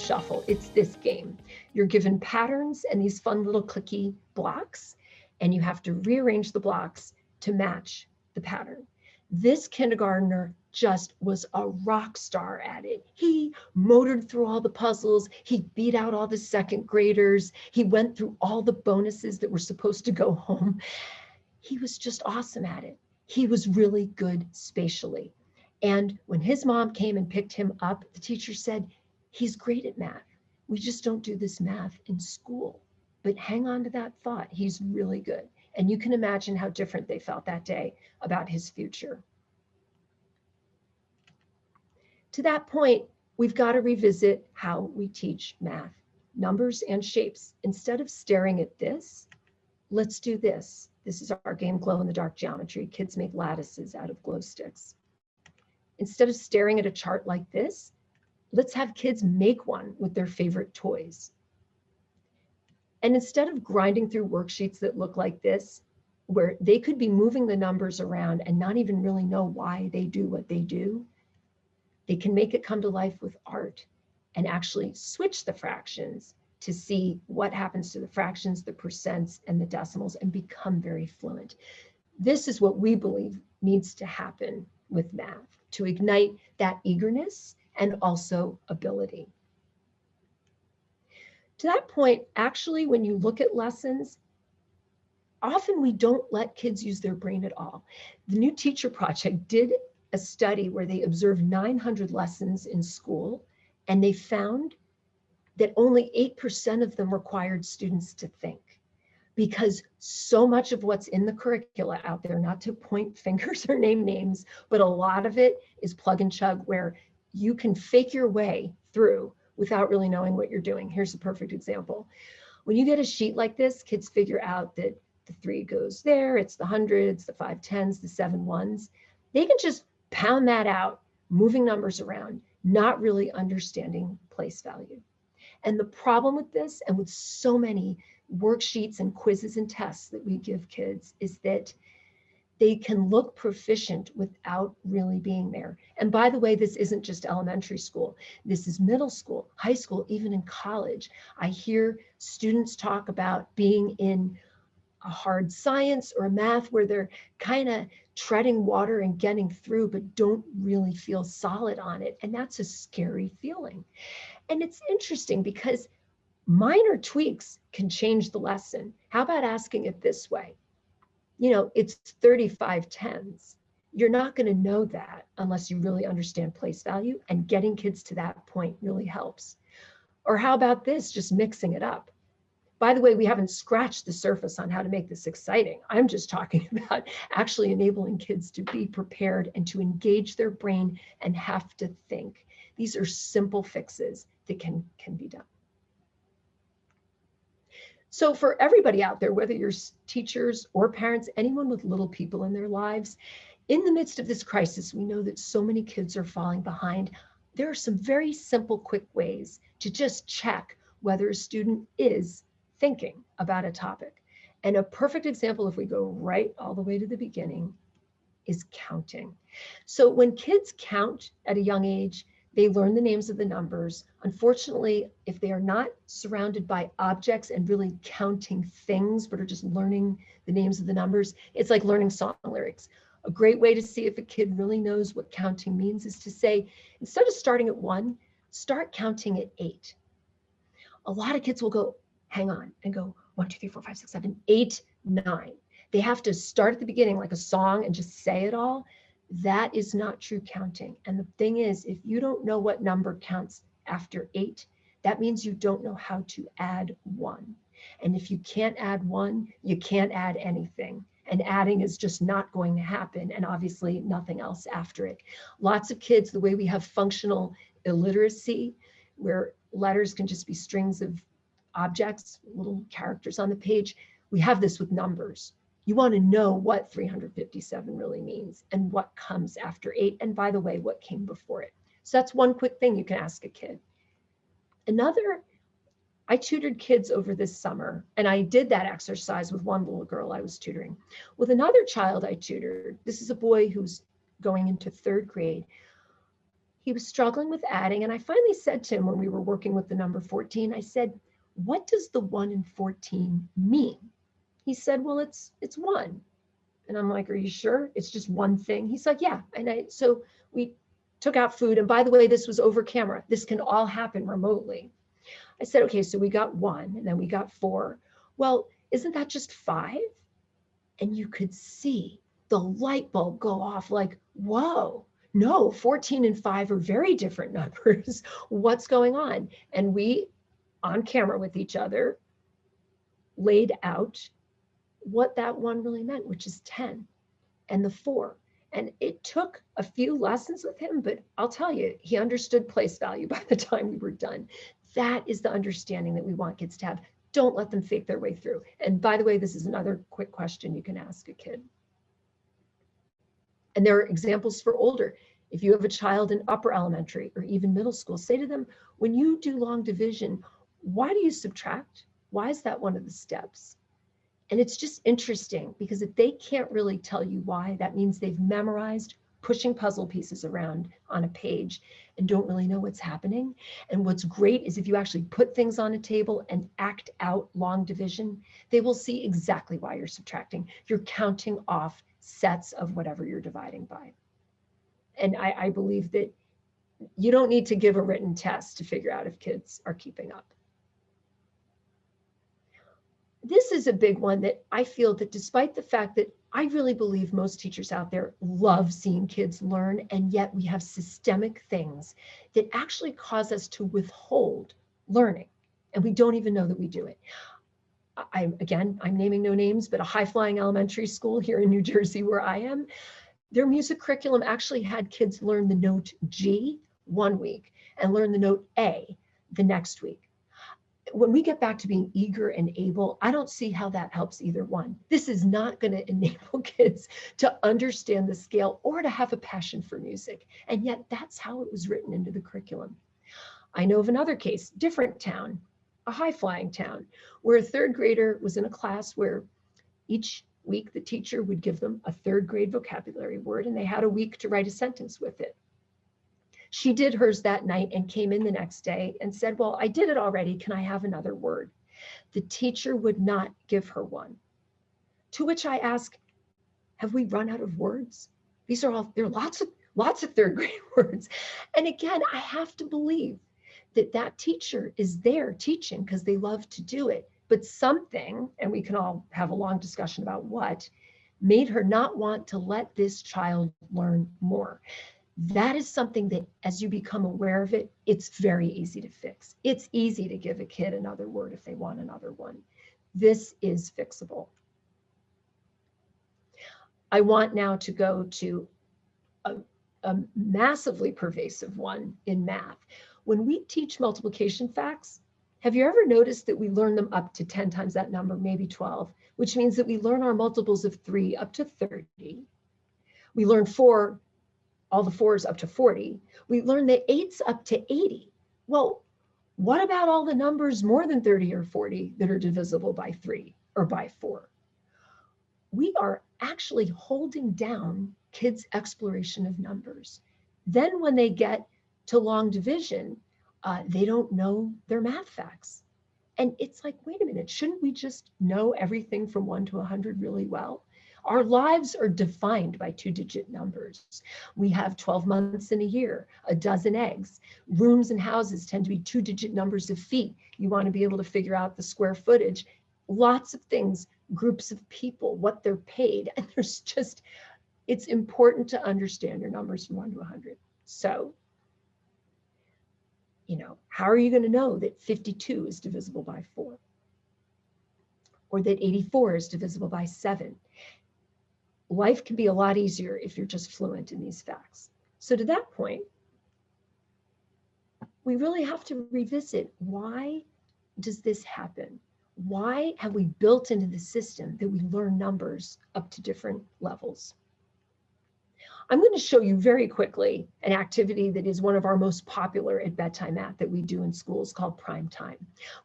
shuffle. It's this game. You're given patterns and these fun little clicky blocks, and you have to rearrange the blocks to match the pattern. This kindergartner just was a rock star at it. He motored through all the puzzles. He beat out all the second graders. He went through all the bonuses that were supposed to go home. He was just awesome at it. He was really good spatially. And when his mom came and picked him up, the teacher said, he's great at math. We just don't do this math in school. But hang on to that thought. He's really good. And you can imagine how different they felt that day about his future. To that point, we've got to revisit how we teach math, numbers and shapes. Instead of staring at this, let's do this. This is our game glow-in-the-dark geometry. Kids make lattices out of glow sticks. Instead of staring at a chart like this, let's have kids make one with their favorite toys. And instead of grinding through worksheets that look like this, where they could be moving the numbers around and not even really know why they do what they do, they can make it come to life with art and actually switch the fractions to see what happens to the fractions, the percents, and the decimals, and become very fluent. This is what we believe needs to happen with math, to ignite that eagerness and also ability. To that point, actually, when you look at lessons, often we don't let kids use their brain at all. The New Teacher Project did a study where they observed 900 lessons in school, and they found that only 8% of them required students to think, because so much of what's in the curricula out there, not to point fingers or name names, but a lot of it is plug and chug, where you can fake your way through without really knowing what you're doing. Here's a perfect example. When you get a sheet like this, kids figure out that the 3 goes there, it's the hundreds, the 5 tens, the 7 ones. They can just pound that out, moving numbers around, not really understanding place value. And the problem with this, and with so many worksheets and quizzes and tests that we give kids, is that they can look proficient without really being there. And by the way, this isn't just elementary school. This is middle school, high school, even in college. I hear students talk about being in a hard science or math where they're kind of treading water and getting through, but don't really feel solid on it. And that's a scary feeling. And it's interesting because minor tweaks can change the lesson. How about asking it this way? You know, it's 35 tens. You're not going to know that unless you really understand place value, and getting kids to that point really helps. Or how about this, just mixing it up? By the way, we haven't scratched the surface on how to make this exciting. I'm just talking about actually enabling kids to be prepared and to engage their brain and have to think. These are simple fixes that can be done. So for everybody out there, whether you're teachers or parents, anyone with little people in their lives, in the midst of this crisis, we know that so many kids are falling behind. There are some very simple, quick ways to just check whether a student is thinking about a topic. And a perfect example, if we go right all the way to the beginning, is counting. So when kids count at a young age, they learn the names of the numbers. Unfortunately, if they are not surrounded by objects and really counting things, but are just learning the names of the numbers, it's like learning song lyrics. A great way to see if a kid really knows what counting means is to say, instead of starting at 1, start counting at 8. A lot of kids will go, hang on, and go 1, 2, 3, 4, 5, 6, 7, 8, 9. They have to start at the beginning like a song and just say it all. That is not true counting. And the thing is, if you don't know what number counts after 8, that means you don't know how to add 1. And if you can't add 1, you can't add anything. And adding is just not going to happen. And obviously nothing else after it. Lots of kids, the way we have functional illiteracy, where letters can just be strings of objects, little characters on the page, we have this with numbers. You want to know what 357 really means and what comes after 8. And by the way, what came before it. So that's one quick thing you can ask a kid. Another, I tutored kids over this summer, and I did that exercise with one little girl I was tutoring. With another child I tutored, this is a boy who's going into 3rd grade. he was struggling with adding. And I finally said to him when we were working with the number 14, I said, what does the 1 in 14 mean? He said, well, it's 1. And I'm like, are you sure? It's just one thing? He's like, yeah. And so we took out food. And by the way, this was over camera. This can all happen remotely. I said, okay, so we got 1 and then we got 4. Well, isn't that just 5? And you could see the light bulb go off like, whoa, no, 14 and 5 are very different numbers. What's going on? And we, on camera with each other, laid out what that 1 really meant, which is 10, and the 4. And it took a few lessons with him, but I'll tell you, he understood place value by the time we were done. That is the understanding that we want kids to have. Don't let them fake their way through. And by the way, this is another quick question you can ask a kid. And there are examples for older. If you have a child in upper elementary or even middle school, say to them, when you do long division, why do you subtract? Why is that one of the steps? And it's just interesting because if they can't really tell you why, that means they've memorized pushing puzzle pieces around on a page and don't really know what's happening. And what's great is if you actually put things on a table and act out long division, they will see exactly why you're subtracting. You're counting off sets of whatever you're dividing by. And I believe that you don't need to give a written test to figure out if kids are keeping up. This is a big one that I feel that despite the fact that I really believe most teachers out there love seeing kids learn, and yet we have systemic things that actually cause us to withhold learning, and we don't even know that we do it. I'm naming no names, but a high-flying elementary school here in New Jersey where I am, their music curriculum actually had kids learn the note G one week and learn the note A the next week. When we get back to being eager and able, I don't see how that helps either one. This is not going to enable kids to understand the scale or to have a passion for music. And yet that's how it was written into the curriculum. I know of another case, different town, a high-flying town, where a 3rd grader was in a class where each week the teacher would give them a 3rd grade vocabulary word, and they had a week to write a sentence with it. She did hers that night and came in the next day and said, well, I did it already. Can I have another word? The teacher would not give her one. To which I ask, have we run out of words? There are lots of 3rd grade words. And again, I have to believe that teacher is there teaching because they love to do it. But something, and we can all have a long discussion about what, made her not want to let this child learn more. That is something that as you become aware of it, it's very easy to fix. It's easy to give a kid another word if they want another one. This is fixable. I want now to go to a massively pervasive one in math. When we teach multiplication facts, have you ever noticed that we learn them up to 10 times that number, maybe 12, which means that we learn our multiples of 3 up to 30. We learn 4, all the 4s up to 40. We learn the 8s up to 80. Well, what about all the numbers more than 30 or 40 that are divisible by 3 or by 4? We are actually holding down kids' exploration of numbers. Then when they get to long division, they don't know their math facts. And it's like, wait a minute, shouldn't we just know everything from 1 to 100 really well? Our lives are defined by 2-digit numbers. We have 12 months in a year, a dozen eggs. Rooms and houses tend to be 2-digit numbers of feet. You want to be able to figure out the square footage. Lots of things, groups of people, what they're paid. And there's just, it's important to understand your numbers from 1 to 100. So, how are you going to know that 52 is divisible by 4? Or that 84 is divisible by 7? Life can be a lot easier if you're just fluent in these facts. So to that point, we really have to revisit, why does this happen? Why have we built into the system that we learn numbers up to different levels? I'm going to show you very quickly an activity that is one of our most popular at Bedtime Math that we do in schools called prime time.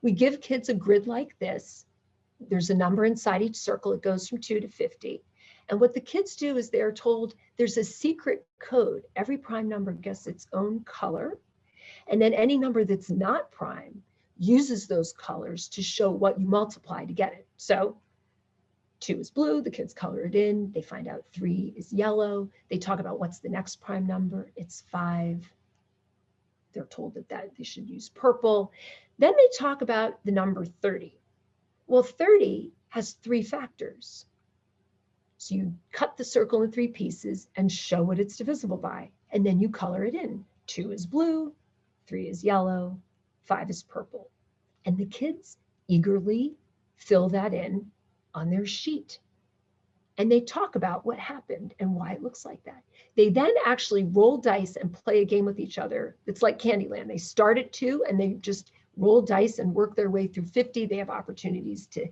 We give kids a grid like this. There's a number inside each circle. It goes from 2 to 50. And what the kids do is they're told there's a secret code. Every prime number gets its own color. And then any number that's not prime uses those colors to show what you multiply to get it. So 2 is blue, the kids color it in. They find out 3 is yellow. They talk about what's the next prime number. It's 5. They're told that they should use purple. Then they talk about the number 30. Well, 30 has 3 factors. So you cut the circle in 3 pieces and show what it's divisible by, and then you color it in. 2 is blue, 3 is yellow, 5 is purple. And the kids eagerly fill that in on their sheet. And they talk about what happened and why it looks like that. They then actually roll dice and play a game with each other. It's like Candyland. They start at 2 and they just roll dice and work their way through 50. They have opportunities to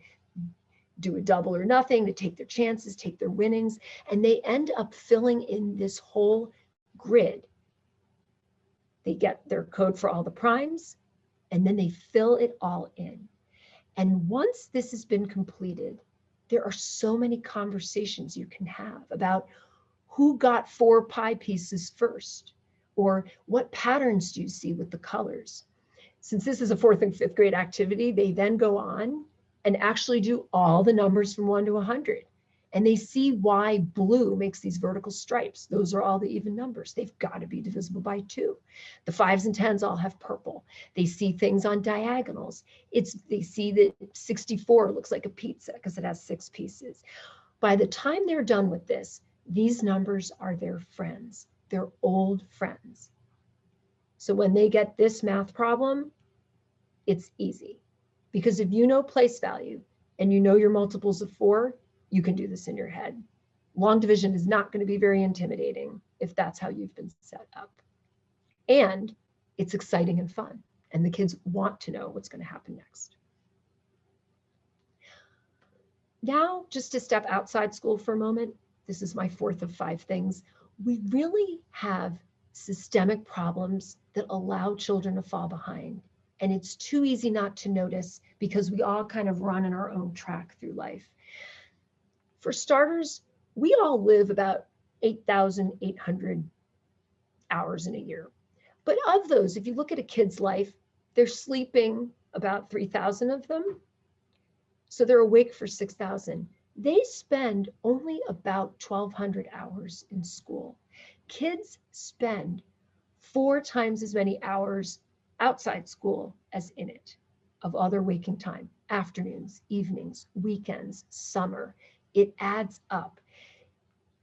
do a double or nothing, to take their chances, take their winnings, and they end up filling in this whole grid. They get their code for all the primes, and then they fill it all in. And once this has been completed, there are so many conversations you can have about who got 4 pie pieces first, or what patterns do you see with the colors. Since this is a 4th and 5th grade activity, they then go on and actually do all the numbers from 1 to 100. And they see why blue makes these vertical stripes. Those are all the even numbers. They've got to be divisible by 2. The 5s and 10s all have purple. They see things on diagonals. They see that 64 looks like a pizza because it has 6 pieces. By the time they're done with this, these numbers are their friends, their old friends. So when they get this math problem, it's easy. Because if you know place value and you know your multiples of 4, you can do this in your head. Long division is not going to be very intimidating if that's how you've been set up. And it's exciting and fun. And the kids want to know what's going to happen next. Now, just to step outside school for a moment, this is my 4th of 5 things. We really have systemic problems that allow children to fall behind. And it's too easy not to notice because we all kind of run in our own track through life. For starters, we all live about 8,800 hours in a year. But of those, if you look at a kid's life, they're sleeping about 3,000 of them. So they're awake for 6,000. They spend only about 1,200 hours in school. Kids spend 4 times as many hours outside school as in it, of other waking time, afternoons, evenings, weekends, summer. It adds up.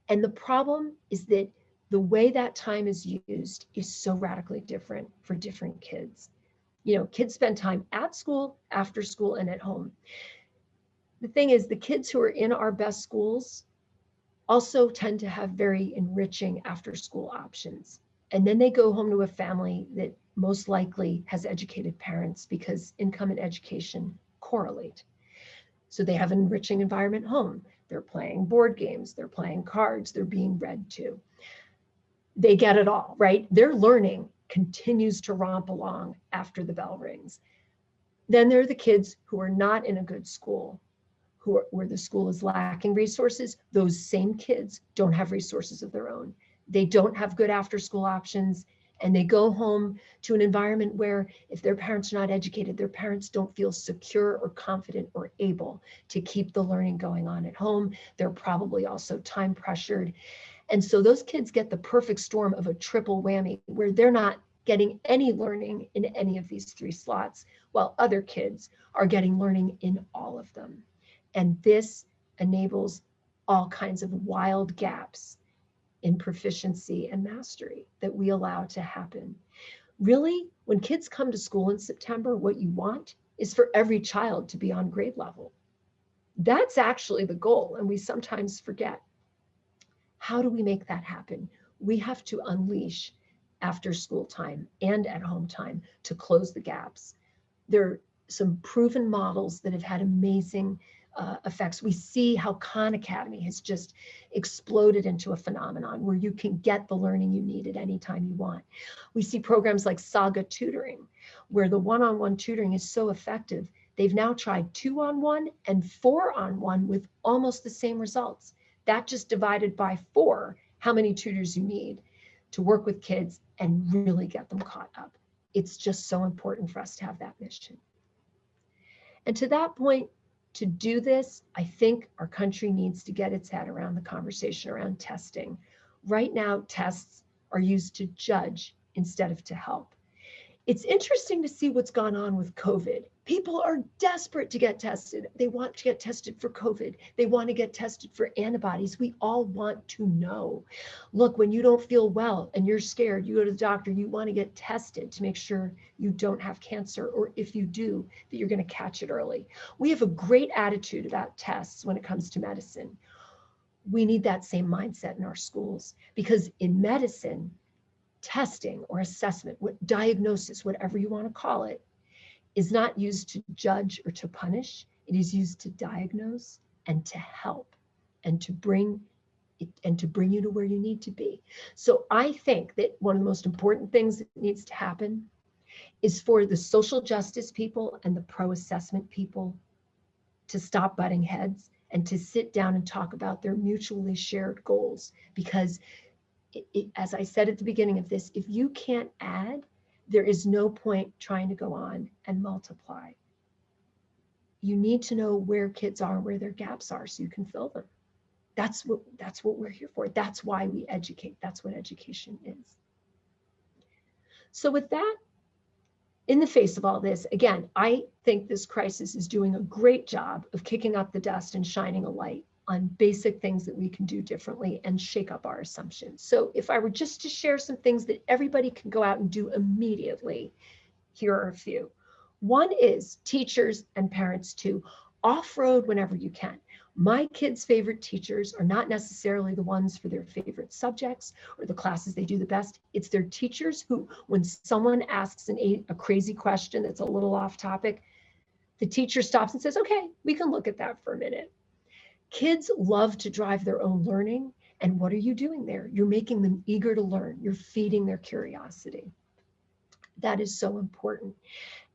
And the problem is that the way that time is used is so radically different for different kids. You know, kids spend time at school, after school, and at home. The thing is, the kids who are in our best schools also tend to have very enriching after school options. And then they go home to a family that most likely has educated parents because income and education correlate. So they have an enriching environment home. They're playing board games, they're playing cards, they're being read to. They get it all, right? Their learning continues to romp along after the bell rings. Then there are the kids who are not in a good school, where the school is lacking resources. Those same kids don't have resources of their own. They don't have good after school options, and they go home to an environment where if their parents are not educated, their parents don't feel secure or confident or able to keep the learning going on at home. They're probably also time pressured. And so those kids get the perfect storm of a triple whammy where they're not getting any learning in any of these 3 slots, while other kids are getting learning in all of them. And this enables all kinds of wild gaps in proficiency and mastery that we allow to happen. Really, when kids come to school in September, what you want is for every child to be on grade level. That's actually the goal, and we sometimes forget. How do we make that happen? We have to unleash after school time and at home time to close the gaps. There are some proven models that have had amazing effects. We see how Khan Academy has just exploded into a phenomenon where you can get the learning you need at any time you want. We see programs like Saga Tutoring, where the one-on-one tutoring is so effective. They've now tried 2-on-1 and 4-on-1 with almost the same results. That just divided by 4, how many tutors you need to work with kids and really get them caught up. It's just so important for us to have that mission. And to that point, to do this, I think our country needs to get its head around the conversation around testing. Right now, tests are used to judge instead of to help. It's interesting to see what's gone on with COVID. People are desperate to get tested. They want to get tested for COVID. They want to get tested for antibodies. We all want to know. Look, when you don't feel well and you're scared, you go to the doctor, you want to get tested to make sure you don't have cancer, or if you do, that you're going to catch it early. We have a great attitude about tests when it comes to medicine. We need that same mindset in our schools, because in medicine, testing or assessment, diagnosis, whatever you want to call it, is not used to judge or to punish. It is used to diagnose and to help and to bring you to where you need to be. So I think that one of the most important things that needs to happen is for the social justice people and the pro-assessment people to stop butting heads and to sit down and talk about their mutually shared goals. Because as I said at the beginning of this, if you can't add, there is no point trying to go on and multiply. You need to know where kids are, where their gaps are, so you can fill them. That's what we're here for. That's why we educate. That's what education is. So with that, in the face of all this, again, I think this crisis is doing a great job of kicking up the dust and shining a light on basic things that we can do differently and shake up our assumptions. So if I were just to share some things that everybody can go out and do immediately, here are a few. One is teachers and parents to off-road whenever you can. My kids' favorite teachers are not necessarily the ones for their favorite subjects or the classes they do the best. It's their teachers who, when someone asks a crazy question that's a little off topic, the teacher stops and says, okay, we can look at that for a minute. Kids love to drive their own learning. And what are you doing there? You're making them eager to learn. You're feeding their curiosity. That is so important.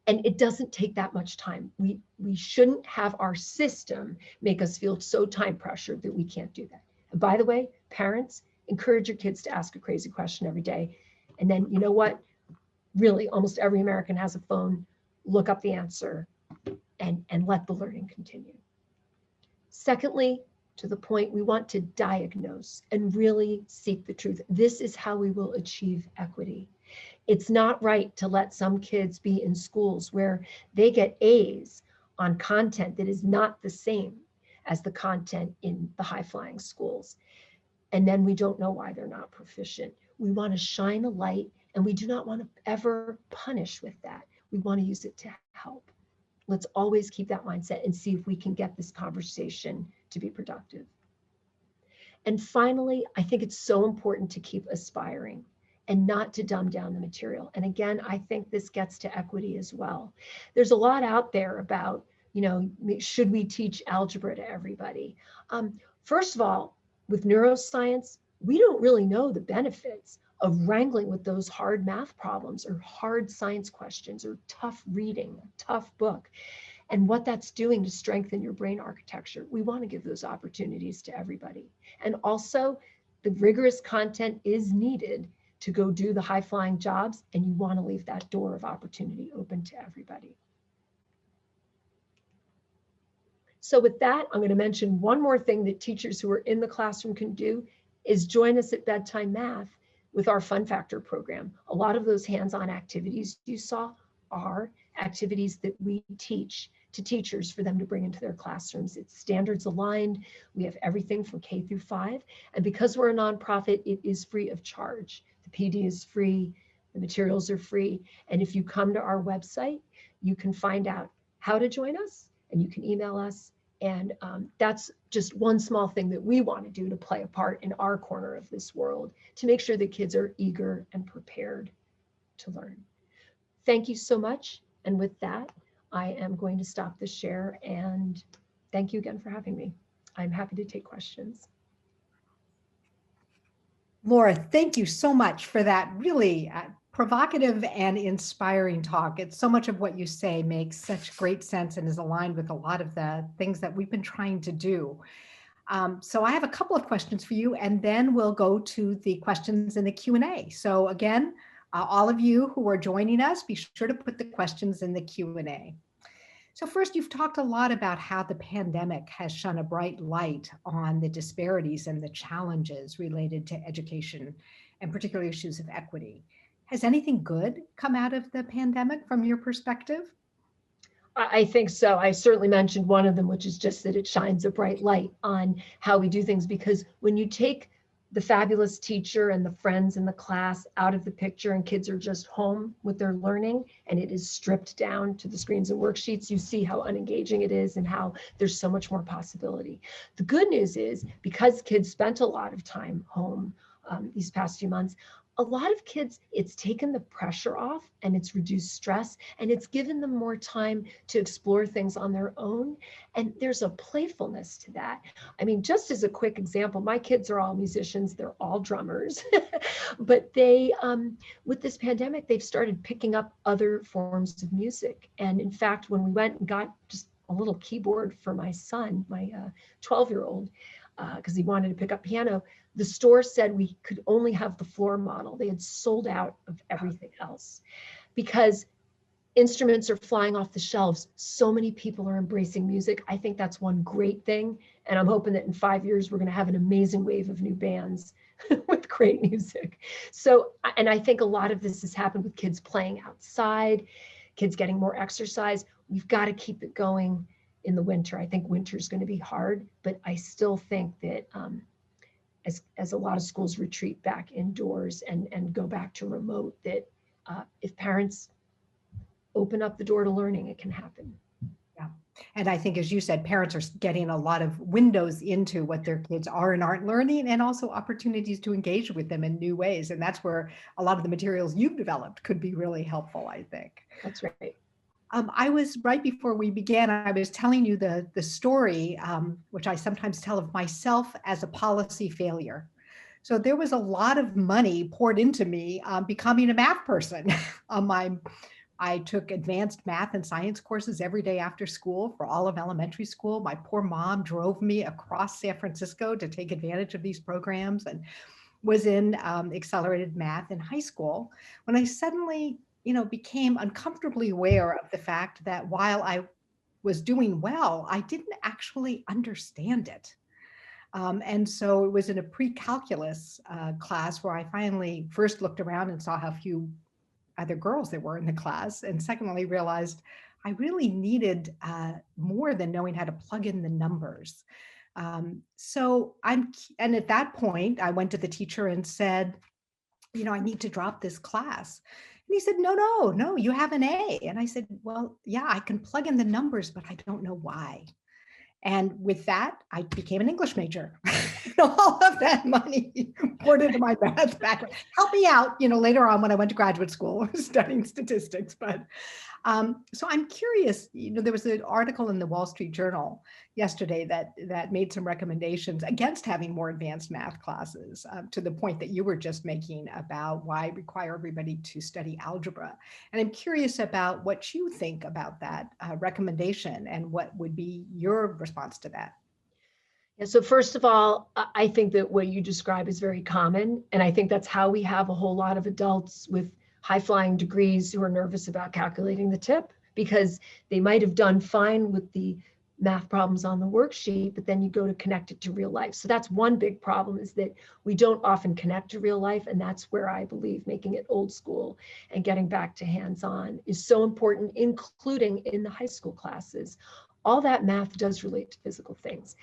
And it doesn't take that much time. We shouldn't have our system make us feel so time pressured that we can't do that. And by the way, parents, encourage your kids to ask a crazy question every day. And then, you know what? Really, almost every American has a phone. Look up the answer and let the learning continue. Secondly, to the point, we want to diagnose and really seek the truth. This is how we will achieve equity. It's not right to let some kids be in schools where they get A's on content that is not the same as the content in the high-flying schools. And then we don't know why they're not proficient. We want to shine a light, and we do not want to ever punish with that. We want to use it to help. Let's always keep that mindset and see if we can get this conversation to be productive. And finally, I think it's so important to keep aspiring and not to dumb down the material. And again, I think this gets to equity as well. There's a lot out there about, should we teach algebra to everybody? First of all, with neuroscience, we don't really know the benefits of wrangling with those hard math problems or hard science questions or tough reading, a tough book, and what that's doing to strengthen your brain architecture. We want to give those opportunities to everybody. And also, the rigorous content is needed to go do the high-flying jobs, and you want to leave that door of opportunity open to everybody. So with that, I'm going to mention one more thing that teachers who are in the classroom can do is join us at Bedtime Math with our Fun Factor program. A lot of those hands-on activities you saw are activities that we teach to teachers for them to bring into their classrooms. It's standards aligned. We have everything from K through 5. And because we're a nonprofit, it is free of charge. The PD is free, the materials are free. And if you come to our website, you can find out how to join us, and you can email us. And that's just one small thing that we want to do to play a part in our corner of this world to make sure that kids are eager and prepared to learn. Thank you so much. And with that, I am going to stop the share, and thank you again for having me. I'm happy to take questions. Laura, thank you so much for that really provocative and inspiring talk. It's so much of what you say makes such great sense and is aligned with a lot of the things that we've been trying to do. So I have a couple of questions for you, and then we'll go to the questions in the Q&A. So again, all of you who are joining us, be sure to put the questions in the Q&A. So first, you've talked a lot about how the pandemic has shone a bright light on the disparities and the challenges related to education, and particularly issues of equity. Has anything good come out of the pandemic from your perspective? I think so. I certainly mentioned one of them, which is just that it shines a bright light on how we do things. Because when you take the fabulous teacher and the friends in the class out of the picture and kids are just home with their learning and it is stripped down to the screens and worksheets, you see how unengaging it is and how there's so much more possibility. The good news is, because kids spent a lot of time home these past few months, a lot of kids, it's taken the pressure off and it's reduced stress and it's given them more time to explore things on their own. And there's a playfulness to that. I mean, just as a quick example, my kids are all musicians, they're all drummers, but they, with this pandemic, they've started picking up other forms of music. And in fact, when we went and got just a little keyboard for my son, my 12-year-old, because he wanted to pick up piano, the store said we could only have the floor model. They had sold out of everything else because instruments are flying off the shelves. So many people are embracing music. I think that's one great thing. And I'm hoping that in 5 years, we're going to have an amazing wave of new bands with great music. So, and I think a lot of this has happened with kids playing outside, kids getting more exercise. We've got to keep it going in the winter. I think winter is going to be hard, but I still think that as a lot of schools retreat back indoors and go back to remote, that if parents open up the door to learning, it can happen. Yeah. And I think, as you said, parents are getting a lot of windows into what their kids are and aren't learning, and also opportunities to engage with them in new ways. And that's where a lot of the materials you've developed could be really helpful, I think. That's right. I was, right before we began, I was telling you the story, which I sometimes tell, of myself as a policy failure. So there was a lot of money poured into me becoming a math person. I took advanced math and science courses every day after school for all of elementary school. My poor mom drove me across San Francisco to take advantage of these programs, and was in accelerated math in high school, when I suddenly became uncomfortably aware of the fact that while I was doing well, I didn't actually understand it. And so it was in a pre-calculus class where I finally first looked around and saw how few other girls there were in the class, and secondly realized I really needed more than knowing how to plug in the numbers. And at that point, I went to the teacher and said, I need to drop this class. And he said, no, you have an A. And I said, well, yeah, I can plug in the numbers, but I don't know why. And with that, I became an English major. All of that money poured into my math background. Helped me out, later on when I went to graduate school studying statistics. But so I'm curious, there was an article in the Wall Street Journal yesterday that made some recommendations against having more advanced math classes, to the point that you were just making about why require everybody to study algebra. And I'm curious about what you think about that recommendation and what would be your response to that. Yeah, so first of all, I think that what you describe is very common. And I think that's how we have a whole lot of adults with high-flying degrees who are nervous about calculating the tip, because they might have done fine with the math problems on the worksheet, but then you go to connect it to real life. So that's one big problem, is that we don't often connect to real life. And that's where I believe making it old school and getting back to hands-on is so important, including in the high school classes. All that math does relate to physical things.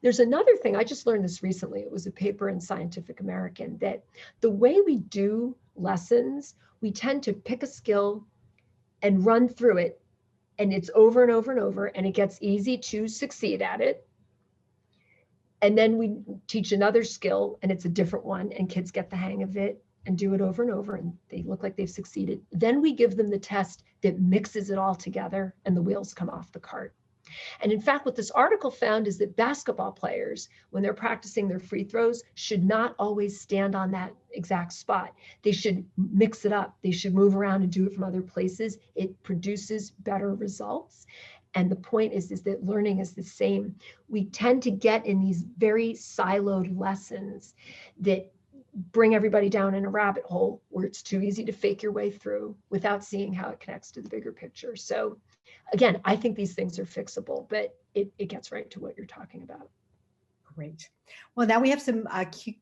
There's another thing, I just learned this recently. It was a paper in Scientific American, that the way we do lessons, we tend to pick a skill and run through it, and it's over and over and over, and it gets easy to succeed at it. And then we teach another skill and it's a different one, and kids get the hang of it and do it over and over, and they look like they've succeeded. Then we give them the test that mixes it all together and the wheels come off the cart. And in fact, what this article found is that basketball players, when they're practicing their free throws, should not always stand on that exact spot. They should mix it up. They should move around and do it from other places. It produces better results. And the point is that learning is the same. We tend to get in these very siloed lessons that bring everybody down in a rabbit hole where it's too easy to fake your way through without seeing how it connects to the bigger picture. So again, I think these things are fixable, but it gets right to what you're talking about. Great. Well, now we have some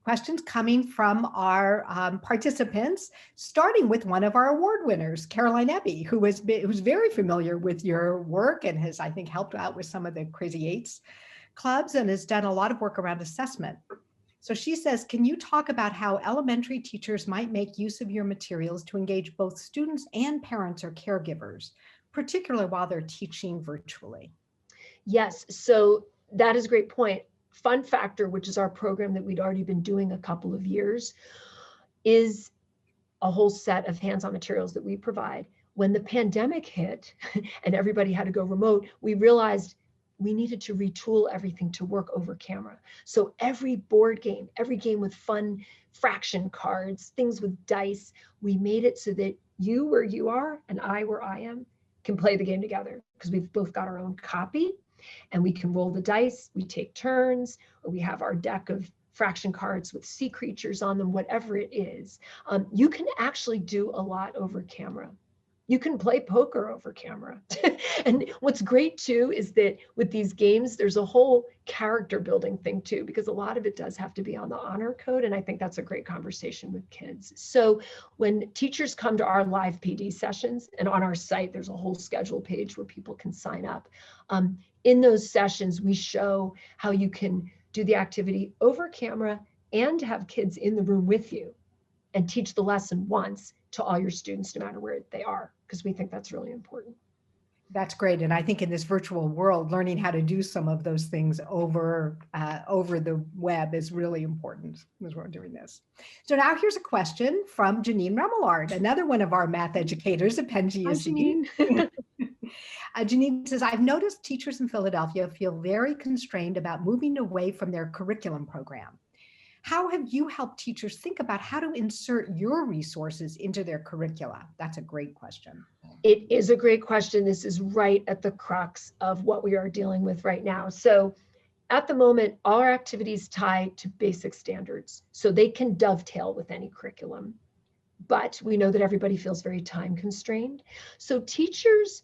questions coming from our participants, starting with one of our award winners, Caroline Ebby, who's very familiar with your work and has, I think, helped out with some of the Crazy Eights clubs and has done a lot of work around assessment. So she says, can you talk about how elementary teachers might make use of your materials to engage both students and parents or caregivers, particularly while they're teaching virtually? Yes, so that is a great point. Fun Factor, which is our program that we'd already been doing a couple of years, is a whole set of hands-on materials that we provide. When the pandemic hit and everybody had to go remote, we realized we needed to retool everything to work over camera. So every board game, every game with fun fraction cards, things with dice, we made it so that you where you are and I where I am can play the game together because we've both got our own copy and we can roll the dice, we take turns, or we have our deck of fraction cards with sea creatures on them, whatever it is. You can actually do a lot over camera. You can play poker over camera. And what's great too is that with these games, there's a whole character building thing too, because a lot of it does have to be on the honor code. And I think that's a great conversation with kids. So when teachers come to our live PD sessions, and on our site, there's a whole schedule page where people can sign up. In those sessions, we show how you can do the activity over camera and have kids in the room with you and teach the lesson once to all your students, no matter where they are, because we think that's really important. That's great. And I think in this virtual world, learning how to do some of those things over the web is really important as we're doing this. So now here's a question from Janine Remillard, another one of our math educators at Penn GSE. Hi, Janine. Janine says, I've noticed teachers in Philadelphia feel very constrained about moving away from their curriculum program. How have you helped teachers think about how to insert your resources into their curricula? That's a great question. It is a great question. This is right at the crux of what we are dealing with right now. So at the moment, all our activities tie to basic standards, so they can dovetail with any curriculum. But we know that everybody feels very time constrained. So teachers,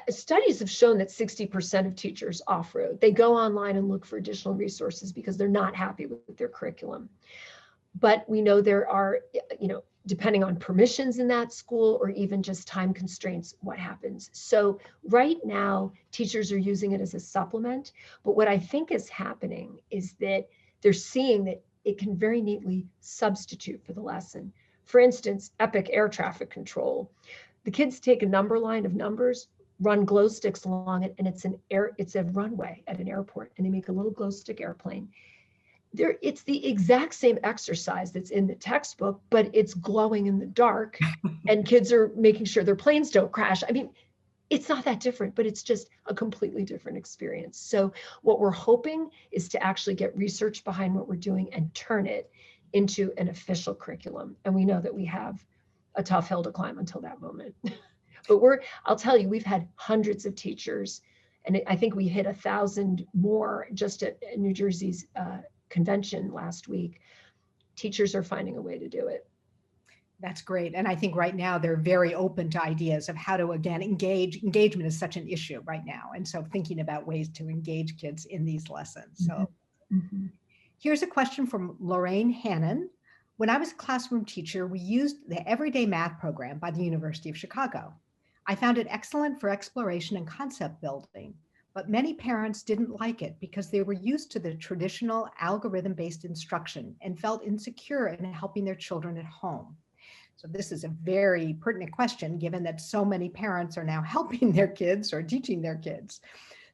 studies have shown that 60% of teachers off-road. They go online and look for additional resources because they're not happy with their curriculum. But we know there are, depending on permissions in that school or even just time constraints, what happens. So right now, teachers are using it as a supplement. But what I think is happening is that they're seeing that it can very neatly substitute for the lesson. For instance, EPIC air traffic control. The kids take a number line of numbers, run glow sticks along it, and it's a runway at an airport, and they make a little glow stick airplane. It's the exact same exercise that's in the textbook, but it's glowing in the dark, and kids are making sure their planes don't crash. I mean, it's not that different, but it's just a completely different experience. So what we're hoping is to actually get research behind what we're doing and turn it into an official curriculum. And we know that we have a tough hill to climb until that moment. But I'll tell you, we've had hundreds of teachers, and I think we hit 1,000 more just at New Jersey's convention last week. Teachers are finding a way to do it. That's great. And I think right now they're very open to ideas of how to, again, engagement is such an issue right now. And so thinking about ways to engage kids in these lessons. So here's a question from Lorraine Hannon. When I was a classroom teacher, we used the Everyday Math program by the University of Chicago. I found it excellent for exploration and concept building, but many parents didn't like it because they were used to the traditional algorithm-based instruction and felt insecure in helping their children at home. So this is a very pertinent question, given that so many parents are now helping their kids or teaching their kids.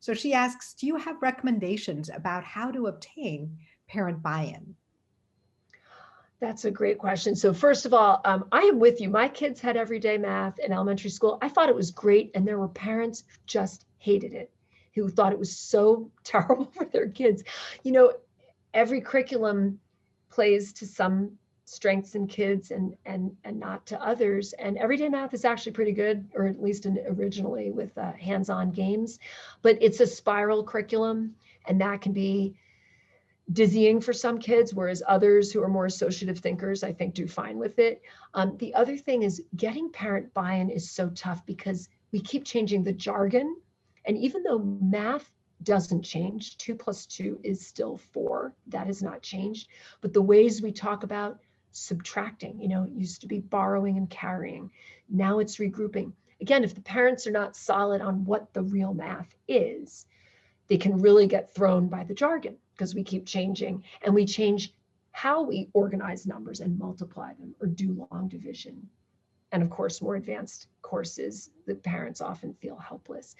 So she asks, do you have recommendations about how to obtain parent buy-in? That's a great question. So first of all, I am with you. My kids had everyday math in elementary school. I thought it was great. And there were parents who just hated it, who thought it was so terrible for their kids. Every curriculum plays to some strengths in kids and not to others. And everyday math is actually pretty good, or at least originally with hands-on games, but it's a spiral curriculum, and that can be dizzying for some kids, whereas others who are more associative thinkers, I think, do fine with it. The other thing is getting parent buy-in is so tough because we keep changing the jargon. And even though math doesn't change, 2 + 2 is still 4, that has not changed. But the ways we talk about subtracting, it used to be borrowing and carrying. Now it's regrouping. Again, if the parents are not solid on what the real math is, they can really get thrown by the jargon because we keep changing, and we change how we organize numbers and multiply them or do long division. And of course, more advanced courses, the parents often feel helpless.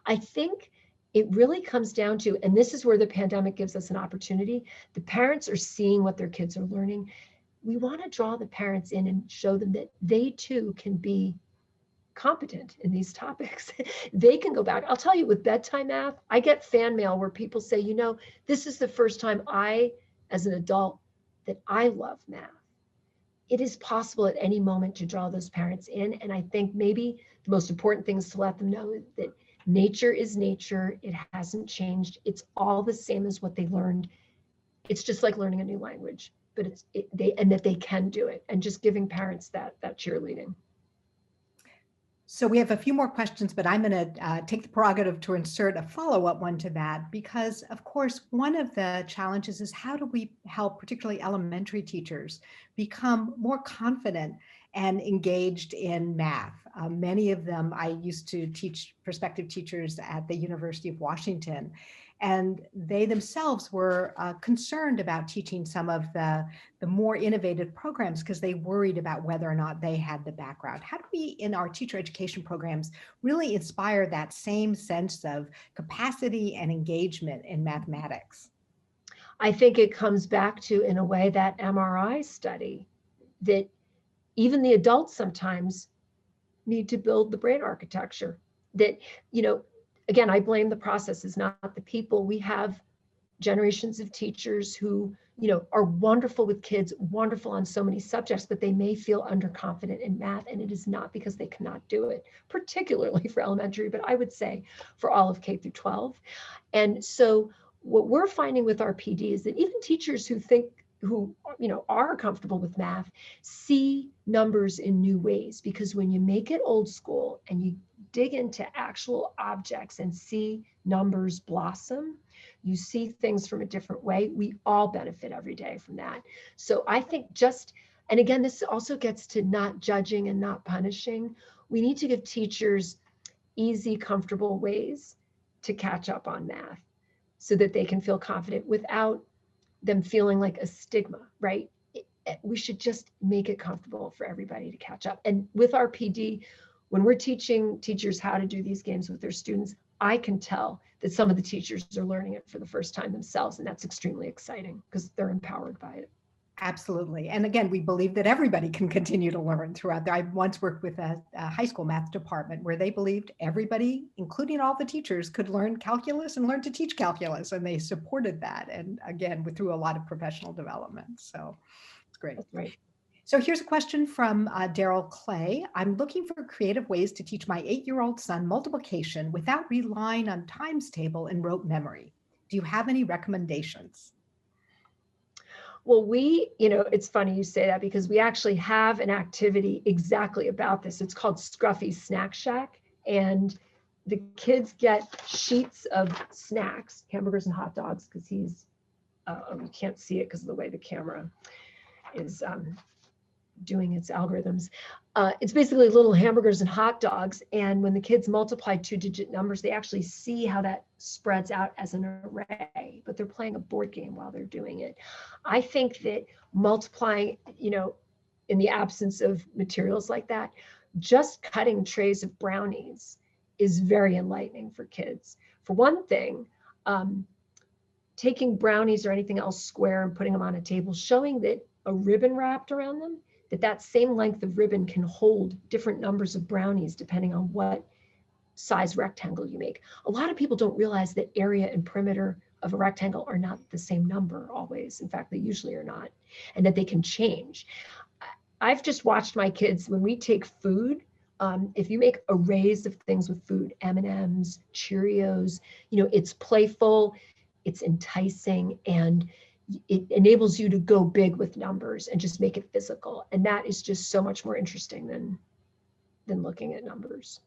I think it really comes down to, and this is where the pandemic gives us an opportunity, the parents are seeing what their kids are learning. We want to draw the parents in and show them that they too can be competent in these topics. They can go back. I'll tell you, with bedtime math, I get fan mail where people say, this is the first time as an adult, that I love math. It is possible at any moment to draw those parents in. And I think maybe the most important thing is to let them know that nature is nature. It hasn't changed. It's all the same as what they learned. It's just like learning a new language, but that they can do it, and just giving parents that cheerleading. So we have a few more questions, but I'm going to take the prerogative to insert a follow-up one to that, because of course, one of the challenges is how do we help particularly elementary teachers become more confident and engaged in math? Many of them, I used to teach prospective teachers at the University of Washington, and they themselves were concerned about teaching some of the more innovative programs because they worried about whether or not they had the background. How do we, in our teacher education programs, really inspire that same sense of capacity and engagement in mathematics? I think it comes back to, in a way, that MRI study, that even the adults sometimes need to build the brain architecture. That, again, I blame the processes, not the people. We have generations of teachers who, are wonderful with kids, wonderful on so many subjects, but they may feel underconfident in math, and it is not because they cannot do it, particularly for elementary, but I would say for all of K through 12. And so what we're finding with our PD is that even teachers who are comfortable with math see numbers in new ways, because when you make it old school and you dig into actual objects and see numbers blossom, you see things from a different way. We all benefit every day from that. So I think and again, this also gets to not judging and not punishing. We need to give teachers easy, comfortable ways to catch up on math so that they can feel confident without them feeling like a stigma, right? We should just make it comfortable for everybody to catch up. And with our PD, when we're teaching teachers how to do these games with their students, I can tell that some of the teachers are learning it for the first time themselves, and that's extremely exciting because they're empowered by it. Absolutely. And again, we believe that everybody can continue to learn throughout there. I once worked with a high school math department where they believed everybody, including all the teachers, could learn calculus and learn to teach calculus. And they supported that. And again, through a lot of professional development. So it's great. That's right. So here's a question from Daryl Clay. I'm looking for creative ways to teach my 8-year-old son multiplication without relying on times table and rote memory. Do you have any recommendations? Well, it's funny you say that because we actually have an activity exactly about this. It's called Scruffy's Snack Shack. And the kids get sheets of snacks, hamburgers and hot dogs, because you can't see it because of the way the camera is doing its algorithms. It's basically little hamburgers and hot dogs. And when the kids multiply 2-digit numbers, they actually see how that spreads out as an array, but they're playing a board game while they're doing it. I think that multiplying, in the absence of materials like that, just cutting trays of brownies is very enlightening for kids. For one thing, taking brownies or anything else square and putting them on a table, showing that a ribbon wrapped around them, that same length of ribbon can hold different numbers of brownies depending on what size rectangle you make. A lot of people don't realize that area and perimeter of a rectangle are not the same number always. In fact, they usually are not, and that they can change. I've just watched my kids when we take food. If you make arrays of things with food, M&Ms, Cheerios, it's playful, it's enticing, and it enables you to go big with numbers and just make it physical. And that is just so much more interesting than looking at numbers.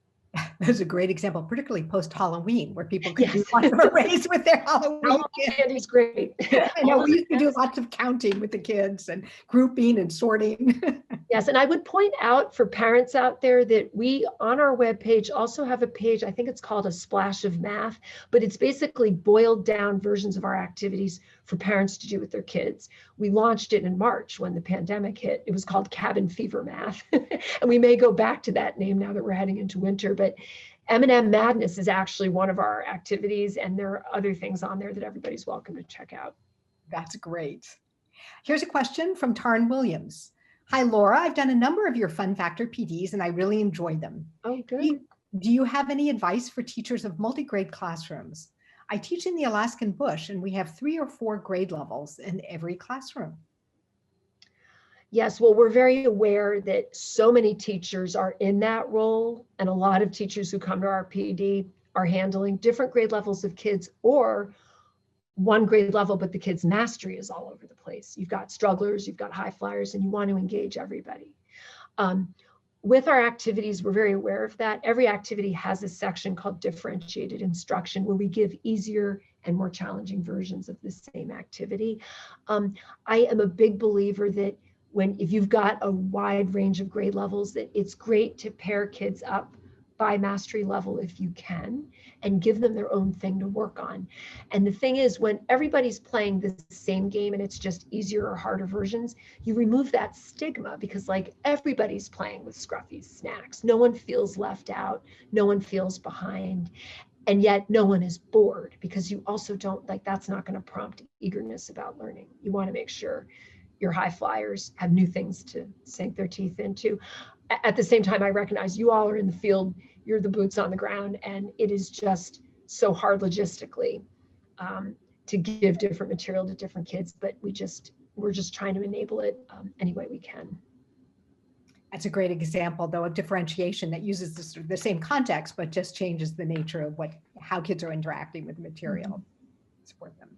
That's a great example, particularly post-Halloween, where people can do lots of arrays with their Halloween candy is great. I know we used to do lots of counting with the kids and grouping and sorting. Yes, and I would point out for parents out there that we, on our webpage, also have a page, I think it's called A Splash of Math, but it's basically boiled down versions of our activities for parents to do with their kids. We launched it in March when the pandemic hit. It was called Cabin Fever Math. And we may go back to that name now that we're heading into winter, but M&M Madness is actually one of our activities, and there are other things on there that everybody's welcome to check out. That's great. Here's a question from Taryn Williams. Hi, Laura. I've done a number of your Fun Factor PDs and I really enjoyed them. Oh, good. Do you have any advice for teachers of multi-grade classrooms? I teach in the Alaskan bush and we have 3 or 4 grade levels in every classroom. Yes, well, we're very aware that so many teachers are in that role, and a lot of teachers who come to our PD are handling different grade levels of kids, or one grade level, but the kids' mastery is all over the place. You've got strugglers, you've got high flyers, and you want to engage everybody. With our activities, we're very aware of that. Every activity has a section called differentiated instruction where we give easier and more challenging versions of the same activity. I am a big believer that if you've got a wide range of grade levels, that it's great to pair kids up by mastery level if you can, and give them their own thing to work on. And the thing is, when everybody's playing the same game and it's just easier or harder versions, you remove that stigma, because like everybody's playing with Scruffy's snacks. No one feels left out, no one feels behind, and yet no one is bored, because you also don't, that's not going to prompt eagerness about learning. You want to make sure your high flyers have new things to sink their teeth into. At the same time, I recognize you all are in the field, you're the boots on the ground, and it is just so hard logistically to give different material to different kids, but we're just trying to enable it any way we can. That's a great example, though, of differentiation that uses the same context, but just changes the nature of how kids are interacting with the material. Support them.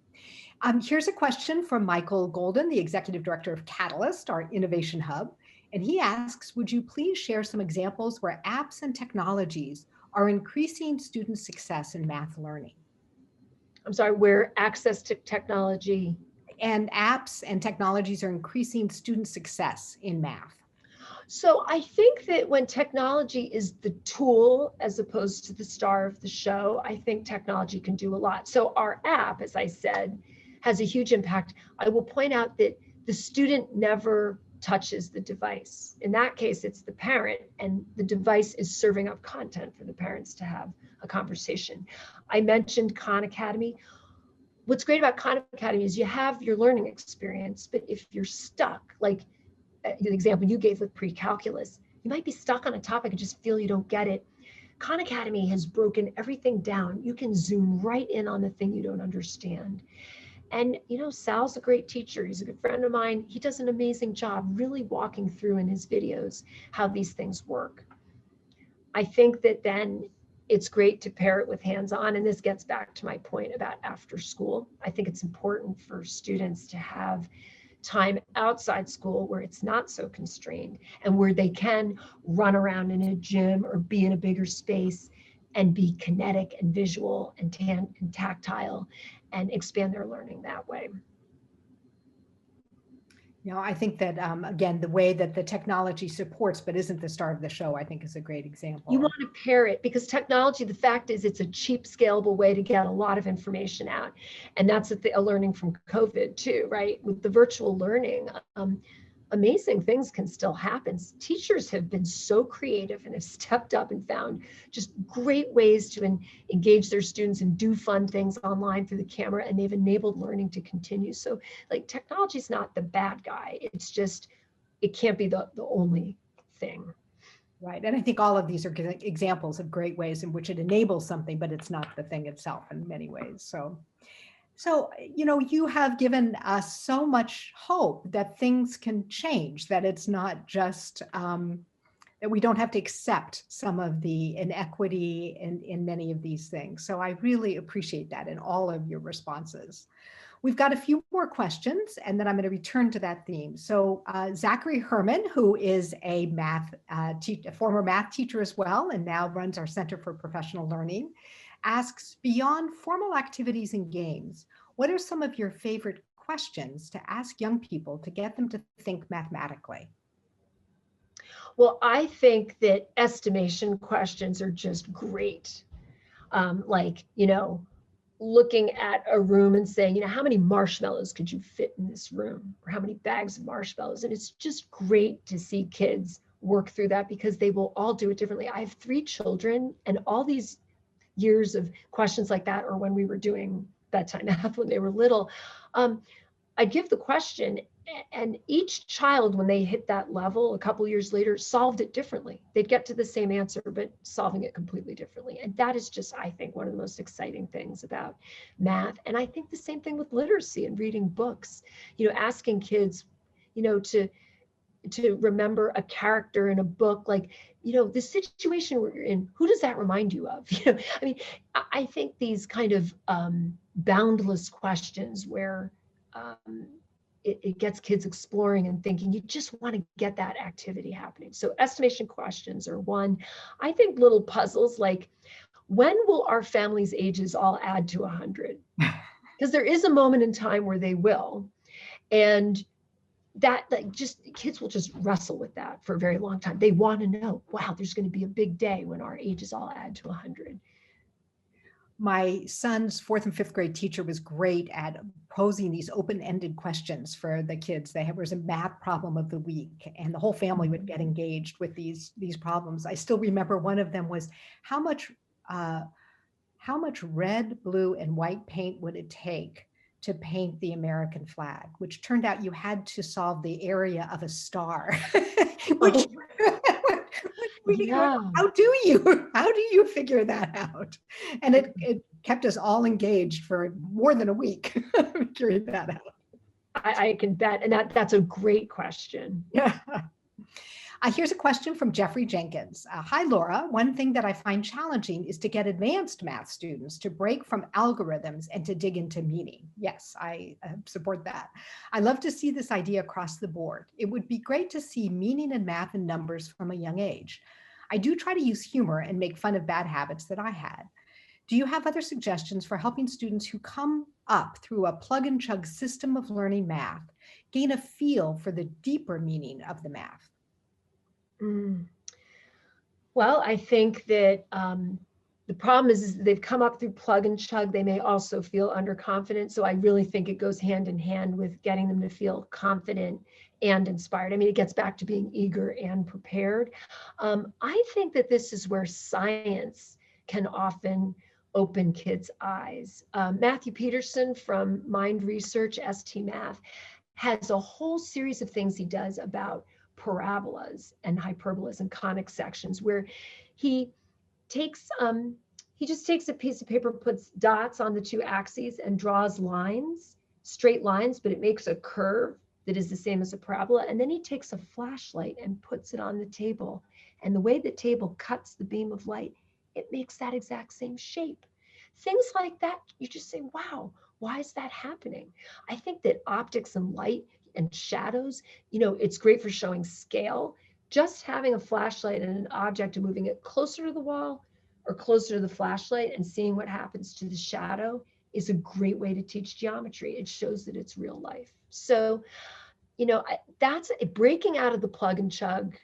Here's a question from Michael Golden, the Executive Director of Catalyst, our innovation hub. And he asks, would you please share some examples where apps and technologies are increasing student success in math learning? I'm sorry, where access to technology and apps and technologies are increasing student success in math? So I think that when technology is the tool as opposed to the star of the show, I think technology can do a lot. So our app, as I said, has a huge impact. I will point out that the student never touches the device. In that case, it's the parent, and the device is serving up content for the parents to have a conversation. I mentioned Khan Academy. What's great about Khan Academy is you have your learning experience, but if you're stuck, like the example you gave with pre-calculus, you might be stuck on a topic and just feel you don't get it. Khan Academy has broken everything down. You can zoom right in on the thing you don't understand. And Sal's a great teacher. He's a good friend of mine. He does an amazing job really walking through in his videos how these things work. I think that then it's great to pair it with hands-on, and this gets back to my point about after school. I think it's important for students to have time outside school where it's not so constrained and where they can run around in a gym or be in a bigger space and be kinetic and visual and tactile and expand their learning that way. I think that, again, the way that the technology supports but isn't the star of the show, I think is a great example. You want to pair it, because technology, the fact is it's a cheap, scalable way to get a lot of information out. And that's a learning from COVID too, right? With the virtual learning, amazing things can still happen. Teachers have been so creative and have stepped up and found just great ways to engage their students and do fun things online through the camera, and they've enabled learning to continue. So technology is not the bad guy. It's just, it can't be the only thing. Right, and I think all of these are examples of great ways in which it enables something, but it's not the thing itself in many ways. So So, you have given us so much hope that things can change, that it's not just that we don't have to accept some of the inequity in many of these things. So I really appreciate that in all of your responses. We've got a few more questions, and then I'm going to return to that theme. So Zachary Herman, who is a former math teacher as well, and now runs our Center for Professional Learning, asks, beyond formal activities and games, what are some of your favorite questions to ask young people to get them to think mathematically? Well, I think that estimation questions are just great. Like, looking at a room and saying, how many marshmallows could you fit in this room? Or how many bags of marshmallows? And it's just great to see kids work through that because they will all do it differently. I have 3 children, and all these years of questions like that, or when we were doing bedtime math when they were little, I give the question, and each child, when they hit that level a couple years later, solved it differently. They'd get to the same answer, but solving it completely differently. And that is just, I think, one of the most exciting things about math. And I think the same thing with literacy and reading books, asking kids, to remember a character in a book, like, the situation we're in, who does that remind you of? I think these kind of boundless questions where it gets kids exploring and thinking, you just want to get that activity happening. So estimation questions are one. I think little puzzles like, when will our family's ages all add to 100? Because there is a moment in time where they will. And that just kids will just wrestle with that for a very long time. They want to know, wow, there's going to be a big day when our ages all add to 100. My son's 4th and 5th grade teacher was great at posing these open-ended questions for the kids. There was a math problem of the week, and the whole family would get engaged with these problems. I still remember one of them was, how much red, blue, and white paint would it take to paint the American flag? Which turned out you had to solve the area of a star. Which, Yeah. how do you figure that out? And it kept us all engaged for more than a week figuring that out. I can bet. And that's a great question. Yeah. Here's a question from Jeffrey Jenkins. Hi, Laura. One thing that I find challenging is to get advanced math students to break from algorithms and to dig into meaning. Yes, I support that. I love to see this idea across the board. It would be great to see meaning in math and numbers from a young age. I do try to use humor and make fun of bad habits that I had. Do you have other suggestions for helping students who come up through a plug and chug system of learning math gain a feel for the deeper meaning of the math? Well, I think that the problem is they've come up through plug and chug. They may also feel underconfident. So I really think it goes hand in hand with getting them to feel confident and inspired. It gets back to being eager and prepared. I think that this is where science can often open kids' eyes. Matthew Peterson from Mind Research, ST Math, has a whole series of things he does about parabolas and hyperbolas and conic sections, where he just takes a piece of paper, puts dots on the 2 axes and draws lines, straight lines, but it makes a curve that is the same as a parabola. And then he takes a flashlight and puts it on the table. And the way the table cuts the beam of light, it makes that exact same shape. Things like that, you just say, wow, why is that happening? I think that optics and light and shadows, it's great for showing scale. Just having a flashlight and an object and moving it closer to the wall or closer to the flashlight and seeing what happens to the shadow is a great way to teach geometry. It shows that it's real life. So, that's breaking out of the plug and chug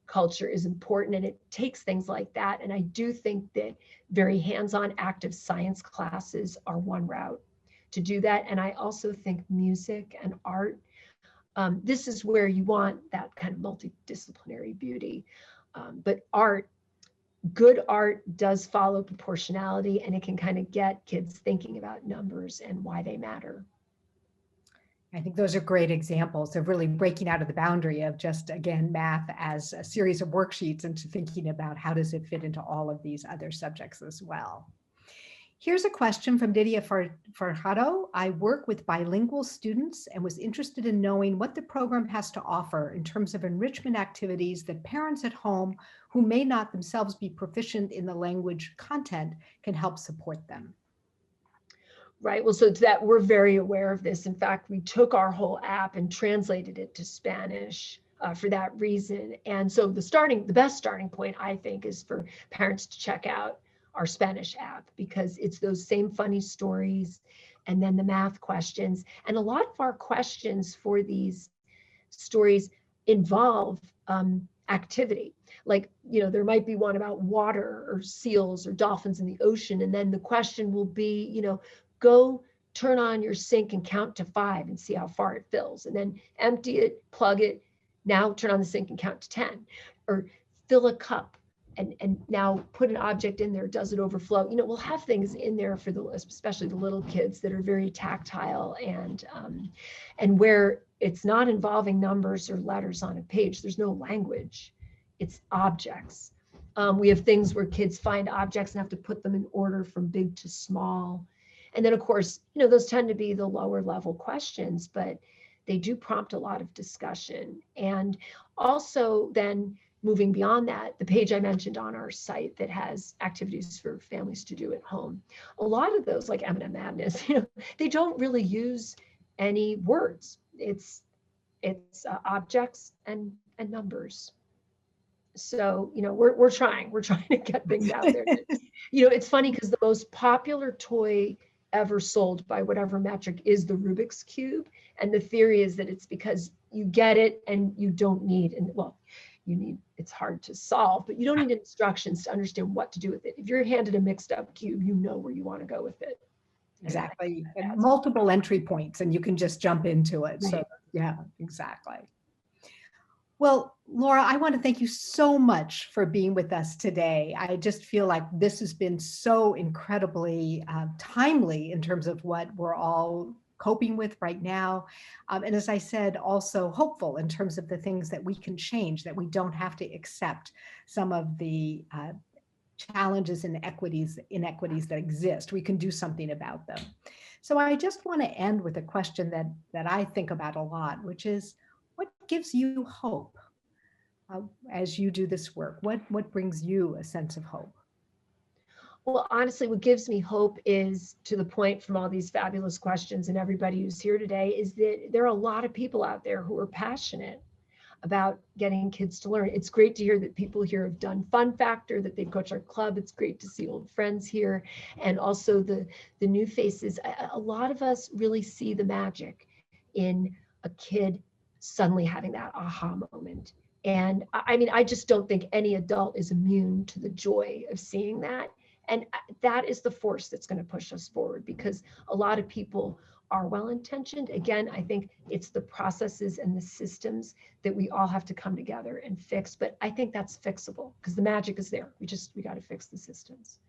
culture is important, and it takes things like that. And I do think that very hands-on active science classes are one route to do that. And I also think music and art, this is where you want that kind of multidisciplinary beauty. But good art does follow proportionality, and it can kind of get kids thinking about numbers and why they matter. I think those are great examples of really breaking out of the boundary of just, again, math as a series of worksheets into thinking about how does it fit into all of these other subjects as well. Here's a question from Lydia Farjado. I work with bilingual students and was interested in knowing what the program has to offer in terms of enrichment activities that parents at home who may not themselves be proficient in the language content can help support them. Right. Well, so to that, we're very aware of this. In fact, we took our whole app and translated it to Spanish for that reason. And so the best starting point, I think, is for parents to check out our Spanish app, because it's those same funny stories and then the math questions. And a lot of our questions for these stories involve activity. Like, there might be one about water or seals or dolphins in the ocean. And then the question will be, go turn on your sink and count to 5 and see how far it fills. And then empty it, plug it. Now turn on the sink and count to 10. Or fill a cup and now put an object in there. Does it overflow? We'll have things in there for especially the little kids that are very tactile and where it's not involving numbers or letters on a page. There's no language. It's objects. We have things where kids find objects and have to put them in order from big to small. And then, of course, those tend to be the lower level questions, but they do prompt a lot of discussion. And also then moving beyond that, the page I mentioned on our site that has activities for families to do at home, a lot of those, like M&M Madness, they don't really use any words. It's objects and numbers. So, we're trying to get things out there. It's funny because the most popular toy ever sold by whatever metric is the Rubik's Cube. And the theory is that it's because you get it and you don't need, it's hard to solve, but you don't need instructions to understand what to do with it. If you're handed a mixed up cube, you know where you want to go with it. Exactly. And multiple entry points and you can just jump into it. Right. So yeah, exactly. Well, Laura, I want to thank you so much for being with us today. I just feel like this has been so incredibly timely in terms of what we're all coping with right now. And as I said, also hopeful in terms of the things that we can change, that we don't have to accept some of the challenges and inequities that exist. We can do something about them. So I just want to end with a question that I think about a lot, which is, what gives you hope as you do this work? What brings you a sense of hope? Well, honestly, what gives me hope is, to the point from all these fabulous questions and everybody who's here today, is that there are a lot of people out there who are passionate about getting kids to learn. It's great to hear that people here have done Fun Factor, that they coach our club. It's great to see old friends here, and also the new faces. A lot of us really see the magic in a kid suddenly having that aha moment. And I just don't think any adult is immune to the joy of seeing that. And that is the force that's going to push us forward, because a lot of people are well-intentioned. Again, I think it's the processes and the systems that we all have to come together and fix. But I think that's fixable because the magic is there. We got to fix the systems.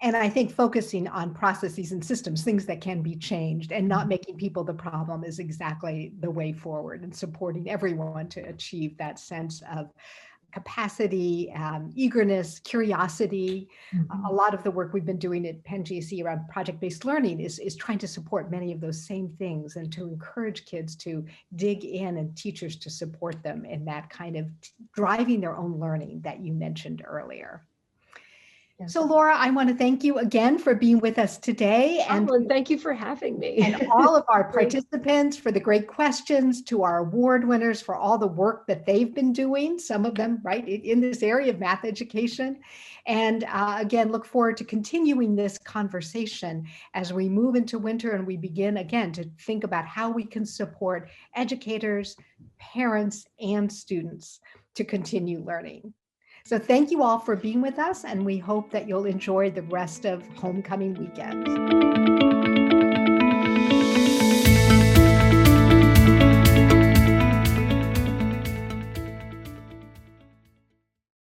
And I think focusing on processes and systems, things that can be changed, and not making people the problem, is exactly the way forward, and supporting everyone to achieve that sense of capacity, eagerness, curiosity. Mm-hmm. A lot of the work we've been doing at Penn GSE around project-based learning is trying to support many of those same things, and to encourage kids to dig in and teachers to support them in that kind of driving their own learning that you mentioned earlier. So Laura, I want to thank you again for being with us today. And thank you for having me. And all of our participants for the great questions, to our award winners for all the work that they've been doing, some of them right in this area of math education. And again, look forward to continuing this conversation as we move into winter and we begin again to think about how we can support educators, parents, and students to continue learning. So thank you all for being with us, and we hope that you'll enjoy the rest of homecoming weekend.